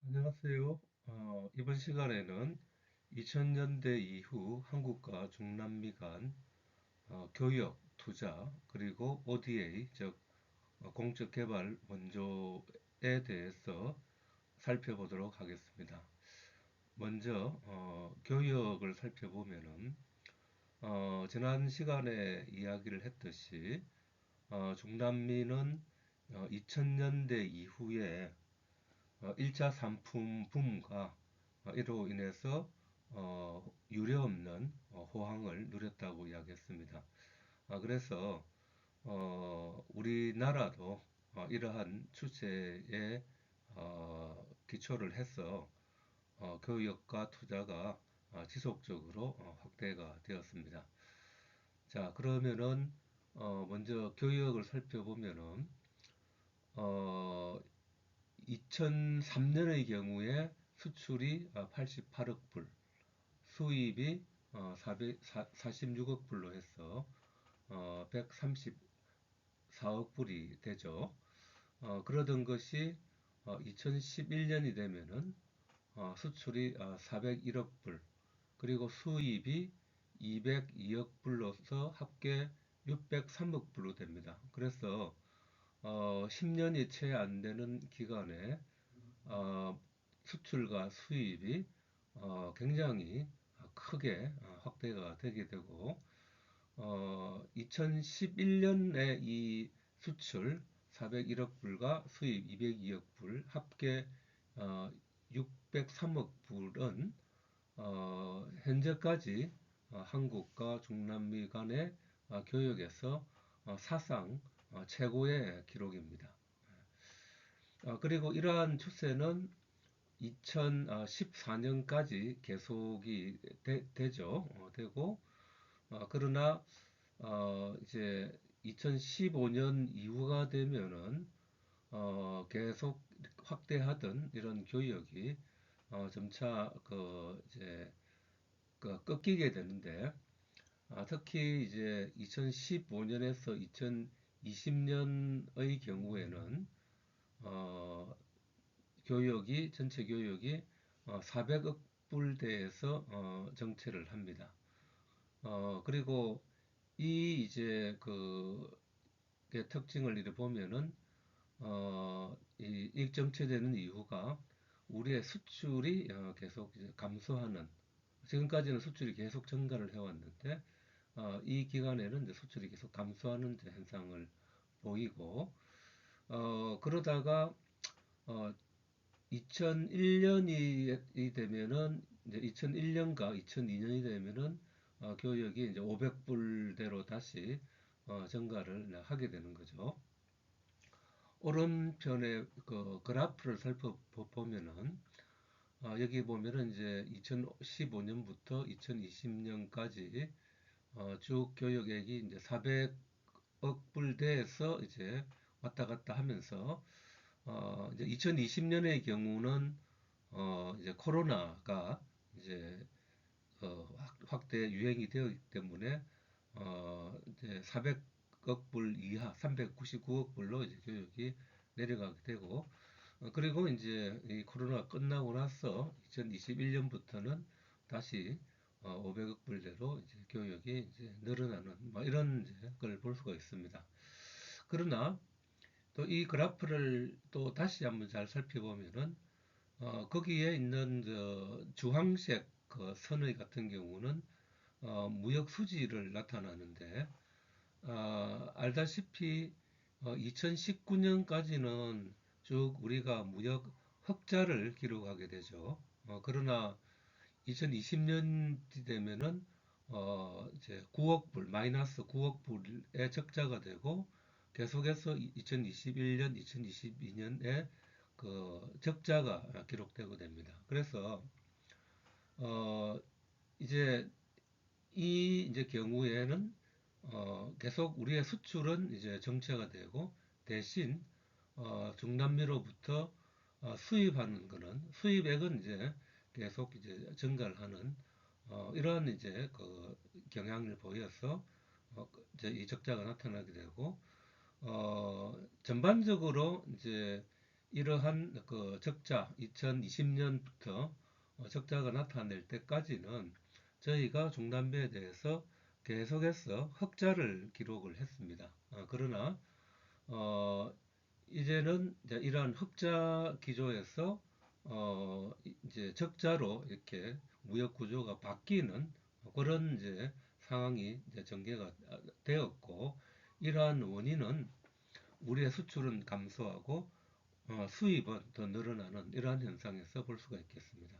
안녕하세요. 이번 시간에는 2000년대 이후 한국과 중남미 간 교역, 투자, 그리고 ODA, 즉 공적 개발 원조에 대해서 살펴보도록 하겠습니다. 먼저 교역을 살펴보면은 지난 시간에 이야기를 했듯이 중남미는 2000년대 이후에 1차 상품 붐과 이로 인해서 유례없는 호황을 누렸다고 이야기했습니다. 그래서 우리나라도 이러한 추세에 기초를 해서 교육과 투자가 지속적으로 확대가 되었습니다. 자, 그러면은 먼저 교육을 살펴보면은 어, 2003년의 경우에 수출이 88억 불, 수입이 46억 불로 해서 134억 불이 되죠. 그러던 것이 2011년이 되면은 수출이 401억 불, 그리고 수입이 202억 불로서 합계 603억 불로 됩니다. 그래서 10년이 채 안 되는 기간에 어, 수출과 수입이 굉장히 크게 확대가 되게 되고 2011년에 이 수출 401억 불과 수입 202억 불 합계 603억 불은 현재까지 한국과 중남미 간의 교역에서 사상 최고의 기록입니다. 그리고 이러한 추세는 2014년까지 계속이 되죠. 되고, 그러나, 이제 2015년 이후가 되면은, 계속 확대하던 이런 교역이, 점차, 이제, 꺾이게 되는데, 특히 이제 2015년에서 2020년의 경우에는, 어, 전체 교육이 400억 불대에서 정체를 합니다. 그리고 이 이제 특징을 이렇게 보면은 이 정체되는 이유가 우리의 수출이 계속 이제 감소하는, 지금까지는 수출이 계속 증가를 해왔는데 이 기간에는 이제 수출이 계속 감소하는 이제 현상을 보이고 그러다가 어, 2001년이 되면은 이제 2001년과 2002년이 되면은 교역이 이제 500불대로 다시 증가를 하게 되는 거죠. 오른편에 그 그래프를 살펴보면은 여기 보면은 이제 2015년부터 2020년까지 쭉 교역액이 이제 400억 불대에서 이제 왔다 갔다 하면서 이제 2020년의 경우는 이제 코로나가 이제 확대 유행이 되었기 때문에 이제 400억 불 이하 399억 불로 이제 교육이 내려가게 되고 그리고 이제 이 코로나가 끝나고 나서 2021년부터는 다시 500억 불대로 이제 교육이 이제 늘어나는 뭐 이런 이제 걸 볼 수가 있습니다. 그러나 또 이 그래프를 또 다시 한번 잘 살펴보면은 거기에 있는 주황색 그 선의 같은 경우는 무역 수지를 나타나는데 알다시피 2019년까지는 쭉 우리가 무역 흑자를 기록하게 되죠. 그러나 2020년이 되면은 이제 9억 불, 마이너스 9억 불의 적자가 되고 계속해서 2021년, 2022년에 그 적자가 기록되고 됩니다. 그래서 어 이제 이 이제 경우에는 계속 우리의 수출은 이제 정체가 되고 대신 중남미로부터 수입하는 거는 수입액은 이제 계속 이제 증가를 하는 이러한 이제 그 경향을 보여서 이제 이 적자가 나타나게 되고 전반적으로 이제 이러한 그 적자 2020년부터 적자가 나타낼 때까지는 저희가 중남미에 대해서 계속해서 흑자를 기록을 했습니다. 그러나 어, 이제는 이제 이러한 흑자 기조에서 이제 적자로 이렇게 무역 구조가 바뀌는 그런 이제 상황이 이제 전개가 되었고, 이러한 원인은 우리의 수출은 감소하고 수입은 더 늘어나는 이러한 현상에서 볼 수가 있겠습니다.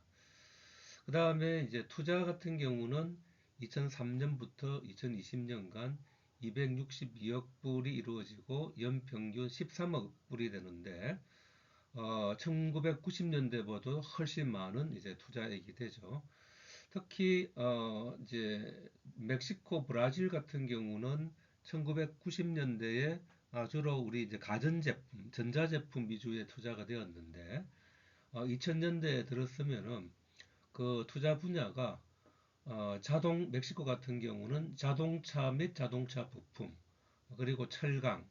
그 다음에 이제 투자 같은 경우는 2003년부터 2020년간 262억 불이 이루어지고 연평균 13억 불이 되는데 1990년대보다 훨씬 많은 이제 투자액이 되죠. 특히 이제 멕시코, 브라질 같은 경우는 1990년대에 주로 우리 이제 가전제품, 전자제품 위주의 투자가 되었는데 2000년대에 들었으면은 그 투자 분야가 멕시코 같은 경우는 자동차 및 자동차 부품, 그리고 철강,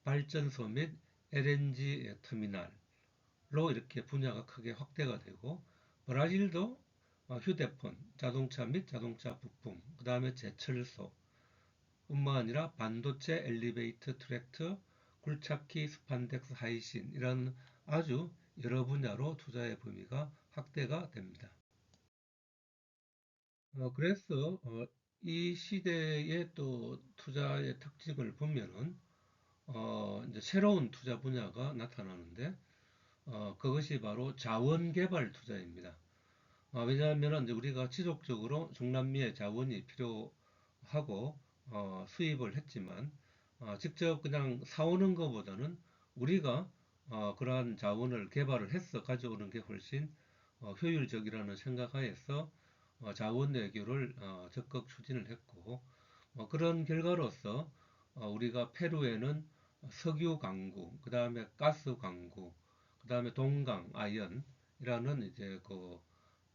발전소 및 LNG 터미널로 이렇게 분야가 크게 확대가 되고, 브라질도 휴대폰, 자동차 및 자동차 부품, 그 다음에 제철소 뿐만 아니라 반도체, 엘리베이터, 트랙터, 굴착기, 스판덱스, 하이신 이런 아주 여러 분야로 투자의 범위가 확대가 됩니다. 그래서 이 시대의 또 투자의 특징을 보면은 이제 새로운 투자 분야가 나타나는데 그것이 바로 자원개발 투자입니다. 왜냐하면 이제 우리가 지속적으로 중남미의 자원이 필요하고 수입을 했지만 직접 그냥 사오는 것보다는 우리가 그러한 자원을 개발을 해서 가져오는 게 훨씬 효율적이라는 생각하에서 자원 외교를 적극 추진을 했고, 그런 결과로서 우리가 페루에는 석유 강구, 그 다음에 가스 강구, 그 다음에 동강 아연이라는 이제 그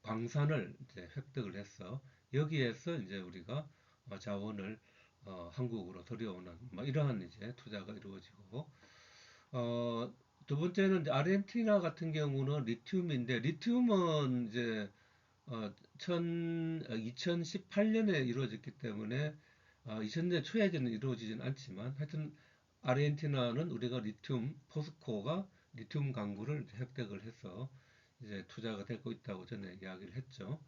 광산을 이제 획득을 해서 여기에서 이제 우리가 자원을 한국으로 들여오는 뭐 이러한 이제 투자가 이루어지고, 어, 두 번째는 이제 아르헨티나 같은 경우는 리튬인데, 리튬은 이제 2018년에 이루어졌기 때문에 2000년 초에는 이루어지진 않지만, 하여튼 아르헨티나는 우리가 포스코가 리튬 강구를 획득을 해서 이제 투자가 되고 있다고 전에 이야기를 했죠.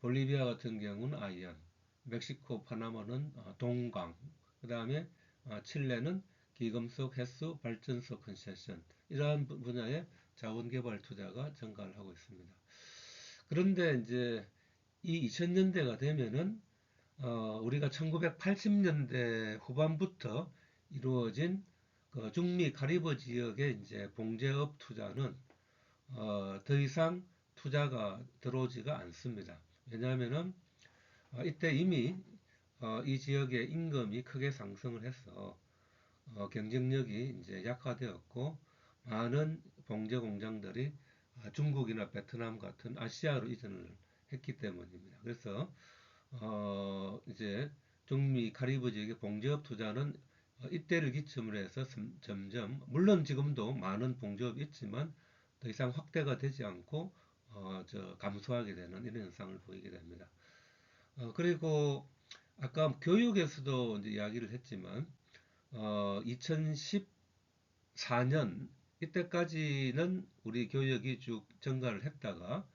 볼리비아 같은 경우는 아이언, 멕시코, 파나마는 동강, 그 다음에 칠레는 기금속, 해수, 발전소 컨세션, 이러한 분야의 자원개발 투자가 증가를 하고 있습니다. 그런데 이제 이 2000년대가 되면은 우리가 1980년대 후반부터 이루어진 그 중미 카리브 지역의 이제 봉제업 투자는 더 이상 투자가 들어오지가 않습니다. 왜냐하면은 이때 이미 이 지역의 임금이 크게 상승을 해서 경쟁력이 이제 약화되었고, 많은 봉제 공장들이 중국이나 베트남 같은 아시아로 이전을 했기 때문입니다. 그래서 이제 중미 카리브 지역의 봉제업 투자는 이때를 기점으로 해서 점점, 물론 지금도 많은 봉제업이 있지만 더 이상 확대가 되지 않고 감소하게 되는 이런 현상을 보이게 됩니다. 그리고 아까 교육에서도 이제 이야기를 했지만 2014년 이때까지는 우리 교육이 쭉 증가를 했다가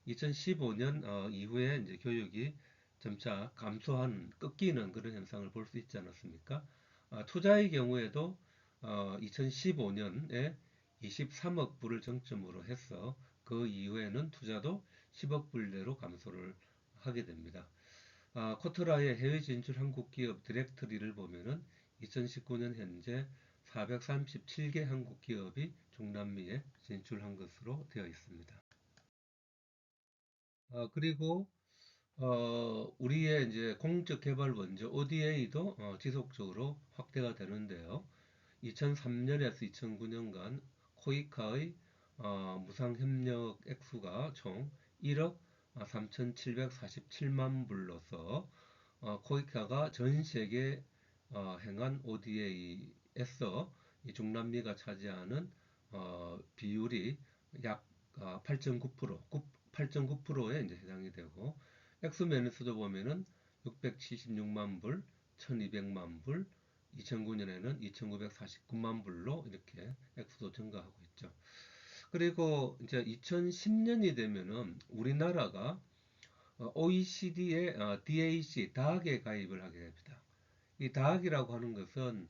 2015년 이후에 이제 교육이 점차 감소하는, 꺾이는 그런 현상을 볼 수 있지 않았습니까? 투자의 경우에도 2015년에 23억 불을 정점으로 해서 그 이후에는 투자도 10억 불대로 감소를 하게 됩니다. 코트라의 해외 진출 한국 기업 디렉터리를 보면은 2019년 현재 437개 한국 기업이 중남미에 진출한 것으로 되어 있습니다. 그리고 우리의 이제 공적 개발 원조 ODA도 지속적으로 확대가 되는데요. 2003년에서 2009년간 코이카의 무상 협력 액수가 총 1억 3,747만 불로서 코이카가 전 세계 행한 ODA에서 이 중남미가 차지하는 비율이 약 8.9%, 8.9%에 이제 해당이 되고, 엑스맨에서도 보면은 676만 불, 1200만 불, 2009년에는 2949만 불로 이렇게 액수도 증가하고 있죠. 그리고 이제 2010년이 되면은 우리나라가 OECD의 DAC, 다학에 가입을 하게 됩니다. 이 다학이라고 하는 것은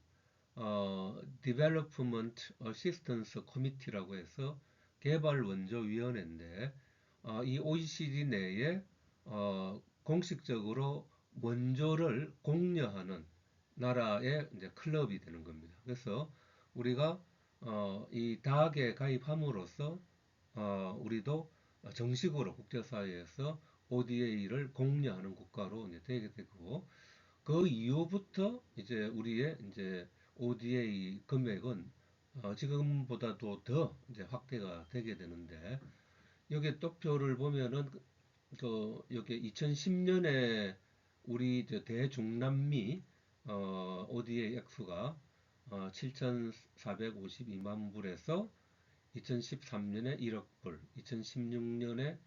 Development Assistance Committee라고 해서 개발 원조 위원회인데 이 OECD 내에 공식적으로 원조를 공여하는 나라의 이제 클럽이 되는 겁니다. 그래서 우리가 이 다학에 가입함으로써 우리도 정식으로 국제사회에서 ODA를 공여하는 국가로 이제 되게 되고 그 이후부터 이제 우리의 이제 ODA 금액은 지금보다도 더 이제 확대가 되게 되는데 여기 똑표를 보면은 여기 2010년에 우리 이제 대중남미 ODA 액수가 7,452만 불에서 2013년에 1억 불, 2016년에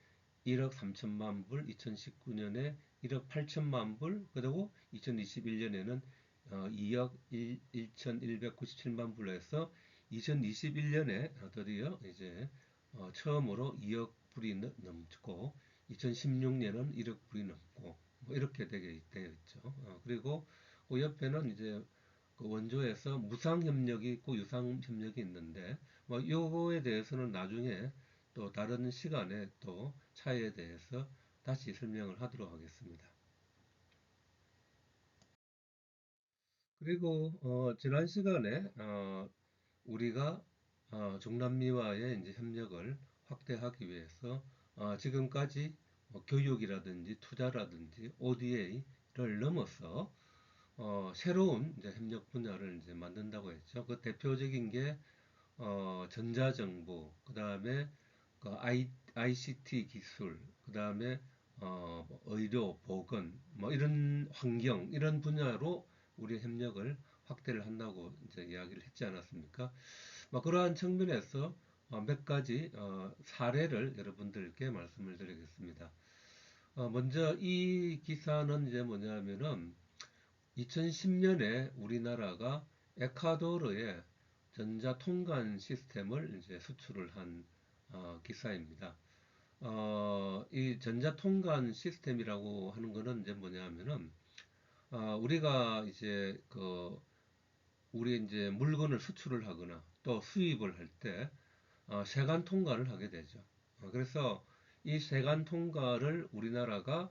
1억 3천만 불, 2019년에 1억 8천만 불, 그리고 2021년에는 2억 1,197만 불에서 2021년에 드디어 이제 처음으로 2억 불이 넘고 2016년은 1억 불이 넘고 뭐 이렇게 되게 되어 있죠. 그리고 그 옆에는 이제 그 원조에서 무상 협력이 있고 유상 협력이 있는데 뭐 요거에 대해서는 나중에 또 다른 시간에 또 차이에 대해서 다시 설명을 하도록 하겠습니다. 그리고 지난 시간에 우리가 중남미와의 이제 협력을 확대하기 위해서 지금까지 뭐 교육이라든지 투자라든지 ODA를 넘어서 새로운 이제 협력 분야를 이제 만든다고 했죠. 그 대표적인 게 전자정보, 그 다음에 그 ICT 기술, 그 다음에 뭐 의료, 보건, 뭐 이런 환경, 이런 분야로 우리 협력을 확대를 한다고 이제 이야기를 했지 않았습니까? 뭐 그러한 측면에서 몇 가지 사례를 여러분들께 말씀을 드리겠습니다. 먼저 이 기사는 이제 뭐냐면은 2010년에 우리나라가 에콰도르에 전자통관 시스템을 이제 수출을 한 기사입니다. 이 전자통관 시스템이라고 하는 거는 이제 뭐냐면은 우리가 이제 우리 이제 물건을 수출을 하거나 또 수입을 할 때 세관 통과를 하게 되죠. 그래서 이 세관 통과를 우리나라가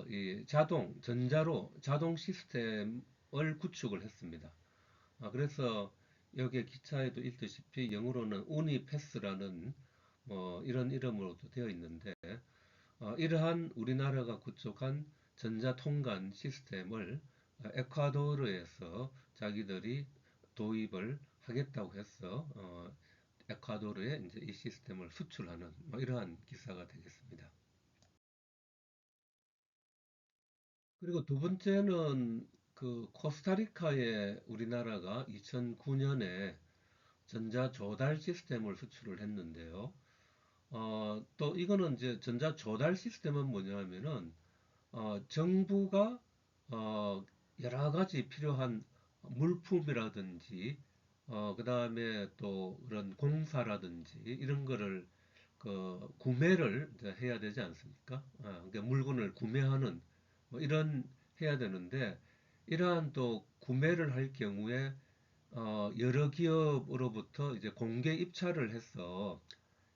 이 전자로 자동 시스템을 구축을 했습니다. 그래서 여기 기차에도 있듯이 영어로는 우니패스라는 뭐 이런 이름으로도 되어 있는데 이러한 우리나라가 구축한 전자통관 시스템을 에콰도르에서 자기들이 도입을 하겠다고 해서 에콰도르에 이제 이 시스템을 수출하는 뭐 이러한 기사가 되겠습니다. 그리고 두 번째는 그 코스타리카에 우리나라가 2009년에 전자 조달 시스템을 수출을 했는데요. 또 이거는 이제 전자 조달 시스템은 뭐냐면은 정부가 어, 여러 가지 필요한 물품이라든지 그 다음에 또 그런 공사라든지 이런 거를 구매를 이제 해야 되지 않습니까? 그러니까 물건을 구매하는 뭐 이런 해야 되는데 이러한 또 구매를 할 경우에 여러 기업으로부터 이제 공개 입찰을 해서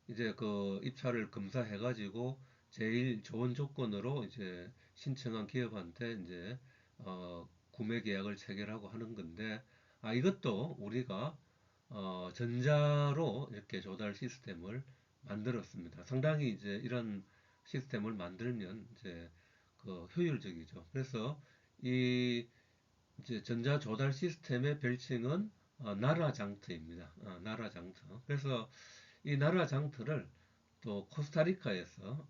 이제 그 입찰을 검사해가지고 제일 좋은 조건으로 이제 신청한 기업한테 이제 구매 계약을 체결하고 하는 건데 이것도 우리가 전자로 이렇게 조달 시스템을 만들었습니다. 상당히 이제 이런 시스템을 만들면 이제 효율적이죠. 그래서 이 이제 전자 조달 시스템의 별칭은 나라장터입니다. 나라장터. 그래서 이 나라장터를 또 코스타리카에서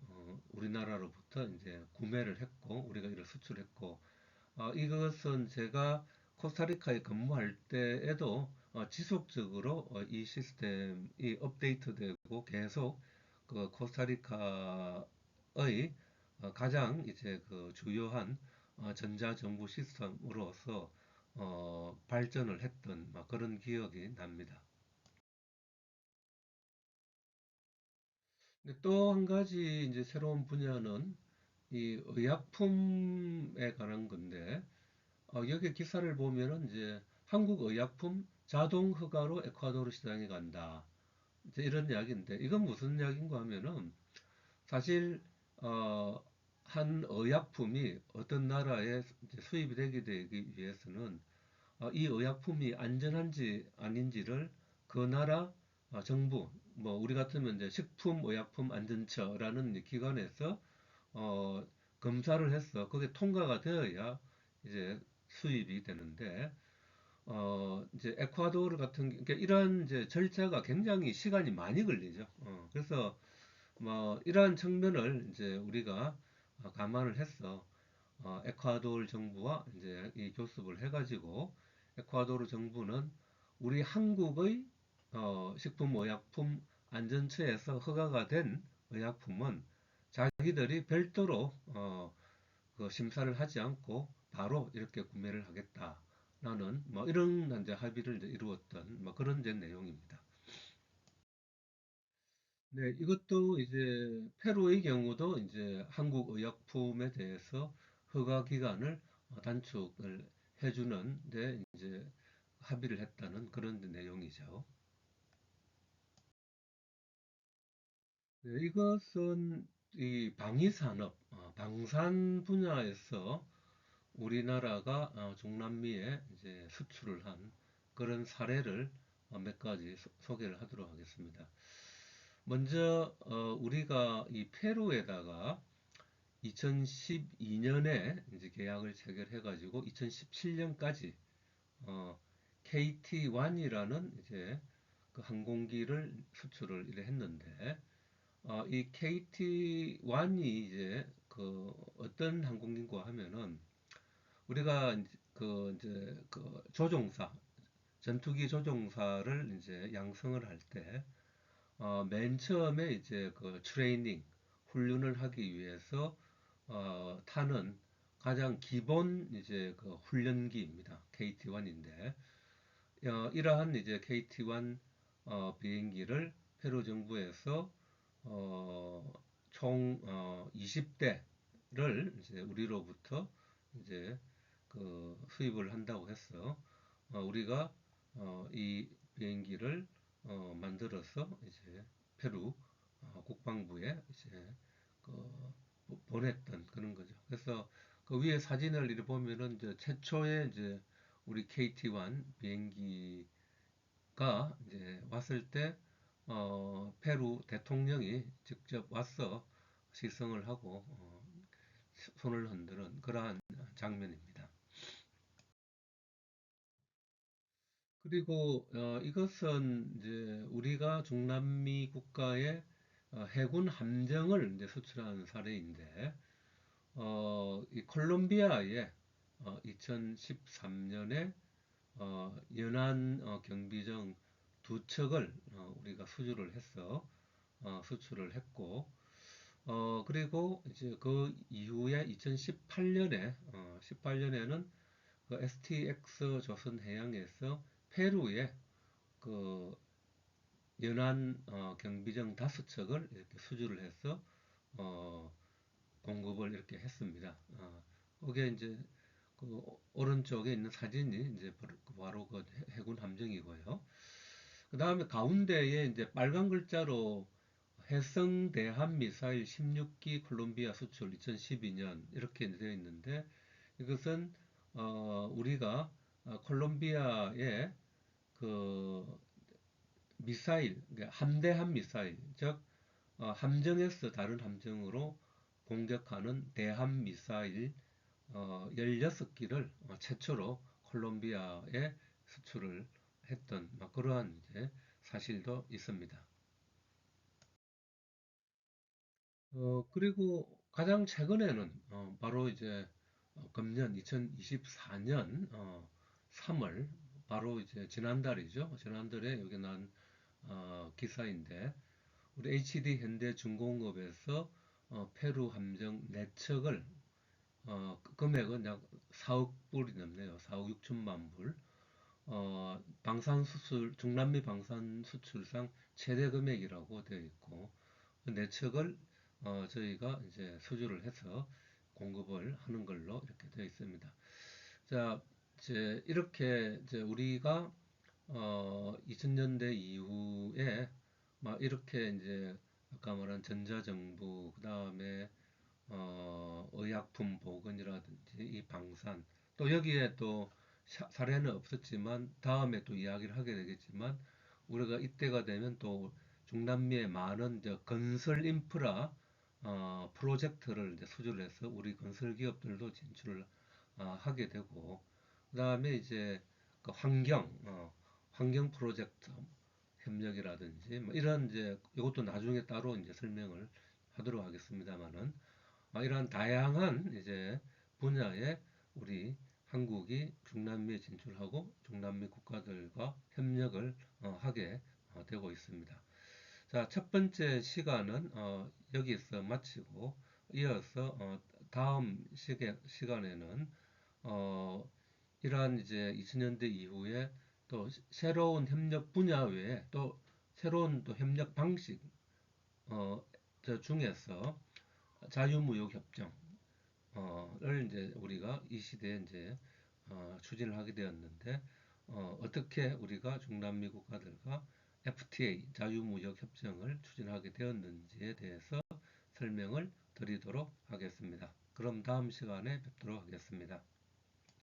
우리나라로부터 이제 구매를 했고 우리가 이를 수출했고 이것은 제가 코스타리카에 근무할 때에도 지속적으로 이 시스템이 업데이트되고 계속 그 코스타리카의 가장 이제 그 주요한 전자정부 시스템으로서 발전을 했던 그런 기억이 납니다. 또 한 가지 이제 새로운 분야는 이 의약품에 관한 건데, 여기 기사를 보면은 이제 한국 의약품 자동 허가로 에콰도르 시장에 간다. 이제 이런 이야기인데, 이건 무슨 이야기인가 하면은 사실 어, 한 의약품이 어떤 나라에 이제 수입이 되기 위해서는 이 의약품이 안전한지 아닌지를 그 나라 정부, 뭐 우리 같으면 이제 식품의약품안전처라는 이제 기관에서 어, 검사를 해서 그게 통과가 되어야 이제 수입이 되는데 이제 에콰도르 같은 그러니까 이런 이제 절차가 굉장히 시간이 많이 걸리죠. 그래서 뭐 이러한 측면을 이제 우리가 감안을 해서 에콰도르 정부와 이제 이 교섭을 해가지고 에콰도르 정부는 우리 한국의 식품의약품 안전처에서 허가가 된 의약품은 자기들이 별도로 그 심사를 하지 않고 바로 이렇게 구매를 하겠다라는 뭐 이런 이제 합의를 이제 이루었던 뭐 그런 이제 내용입니다. 네, 이것도 이제 페루의 경우도 이제 한국 의약품에 대해서 허가 기간을 단축을 해주는 데 이제 합의를 했다는 그런 내용이죠. 네, 이것은 이 방위산업, 방산 분야에서 우리나라가 중남미에 이제 수출을 한 그런 사례를 몇 가지 소개를 하도록 하겠습니다. 먼저 우리가 이 페루에다가 2012년에 이제 계약을 체결해 가지고 2017년까지 KT1이라는 이제 그 항공기를 수출을 이래 했는데 이 KT1이 이제 그 어떤 항공기인가 하면은 우리가 이제 그 조종사 전투기 조종사를 이제 양성을 할 때 맨 처음에 이제 그 트레이닝 훈련을 하기 위해서 타는 가장 기본 이제 그 훈련기입니다. KT1인데 이러한 이제 KT1 비행기를 페루 정부에서 어, 총 20대를 이제 우리로부터 이제 그 수입을 한다고 해서 우리가 이 비행기를 만들어서 이제 페루 국방부에 이제 그 보냈던 그런 거죠. 그래서 그 위에 사진을 이렇게 보면은 이제 최초의 이제 우리 KT1 비행기가 이제 왔을 때 페루 대통령이 직접 와서 시승을 하고 손을 흔드는 그러한 장면입니다. 그리고 이것은 이제 우리가 중남미 국가의 해군 함정을 이제 수출하는 사례인데 이 콜롬비아에 2013년에 연안 경비정 두 척을 우리가 수주를 해서 수출을 했고 그리고 이제 그 이후에 2018년에 18년에는 그 STX 조선해양에서 페루에 그 연안 경비정 다섯 척을 이렇게 수주를 해서 어, 공급을 이렇게 했습니다. 그게 이제 그 오른쪽에 있는 사진이 이제 바로 그 해군 함정이고요. 그 다음에 가운데에 이제 빨간 글자로 해성 대함 미사일 16기 콜롬비아 수출 2012년 이렇게 되어 있는데 이것은 우리가 콜롬비아에 그 미사일, 그러니까 함대함 미사일, 즉 함정에서 다른 함정으로 공격하는 대함 미사일 16기를 최초로 콜롬비아에 수출을 했던 그러한 이제 사실도 있습니다. 그리고 가장 최근에는 바로 이제 금년 2024년 3월 바로 이제 지난달이죠. 지난달에 여기 난 기사인데 우리 HD 현대중공업에서 페루 함정 4척을 금액은 약 4억 불이 넘네요. 4억 6천만 불. 방산 수출 중남미 방산 수출상 최대 금액이라고 되어 있고 그 4척을 저희가 이제 수주를 해서 공급을 하는 걸로 이렇게 되어 있습니다. 자, 이제 이렇게 이제 우리가 2000년대 이후에 막 이렇게 이제 아까 말한 전자정부 그다음에 의약품 보건이라든지 이 방산 또 여기에 또 사례는 없었지만 다음에 또 이야기를 하게 되겠지만 우리가 이때가 되면 또 중남미의 많은 이제 건설 인프라 프로젝트를 이제 수주를 해서 우리 건설 기업들도 진출을 하게 되고 그다음에 이제 그 환경 프로젝트 협력이라든지 뭐 이런 이제 이것도 나중에 따로 이제 설명을 하도록 하겠습니다만은 이러한 다양한 이제 분야에 우리 한국이 중남미에 진출하고 중남미 국가들과 협력을 하게 되고 있습니다. 자, 첫 번째 시간은 여기서 마치고 이어서 다음 시간에는 이러한 이제 2000년대 이후에 또 새로운 협력 분야 외에 또 새로운 또 협력 방식 저 중에서 자유무역 협정을 이제 우리가 이 시대에 이제 추진을 하게 되었는데 어떻게 우리가 중남미 국가들과 FTA 자유무역 협정을 추진하게 되었는지에 대해서 설명을 드리도록 하겠습니다. 그럼 다음 시간에 뵙도록 하겠습니다.